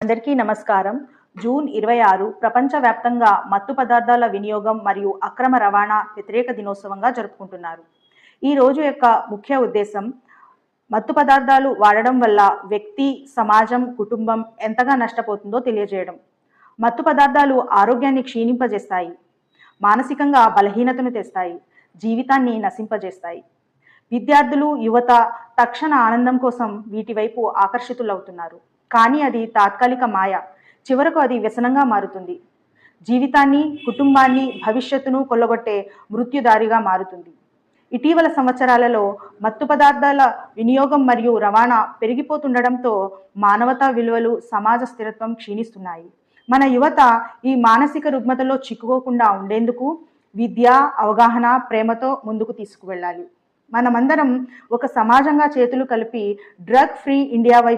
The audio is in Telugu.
అందరికీ నమస్కారం. జూన్ 26 ప్రపంచవ్యాప్తంగా మత్తు పదార్థాల వినియోగం మరియు అక్రమ రవాణా వ్యతిరేక దినోత్సవంగా జరుపుకుంటున్నారు. ఈ రోజు యొక్క ముఖ్య ఉద్దేశం మత్తు పదార్థాలు వాడడం వల్ల వ్యక్తి, సమాజం, కుటుంబం ఎంతగా నష్టపోతుందో తెలియజేయడం. మత్తు పదార్థాలు ఆరోగ్యాన్ని క్షీణింపజేస్తాయి, మానసికంగా బలహీనతను తెస్తాయి, జీవితాన్ని నశింపజేస్తాయి. విద్యార్థులు, యువత తక్షణ ఆనందం కోసం వీటి వైపు ఆకర్షితులవుతున్నారు. కానీ అది తాత్కాలిక మాయ. చివరకు అది వ్యసనంగా మారుతుంది. జీవితాన్ని, కుటుంబాన్ని, భవిష్యత్తును కొల్లగొట్టే మృత్యుదారిగా మారుతుంది. ఇటీవల సంవత్సరాలలో మత్తు పదార్థాల వినియోగం మరియు రవాణా పెరిగిపోతుండడంతో మానవతా విలువలు, సమాజ స్థిరత్వం క్షీణిస్తున్నాయి. మన యువత ఈ మానసిక రుగ్మతలో చిక్కుకోకుండా ఉండేందుకు విద్య, అవగాహన, ప్రేమతో ముందుకు తీసుకువెళ్ళాలి. మనమందరం ఒక సమాజంగా చేతులు కలిపి డ్రగ్ ఫ్రీ ఇండియా వైపు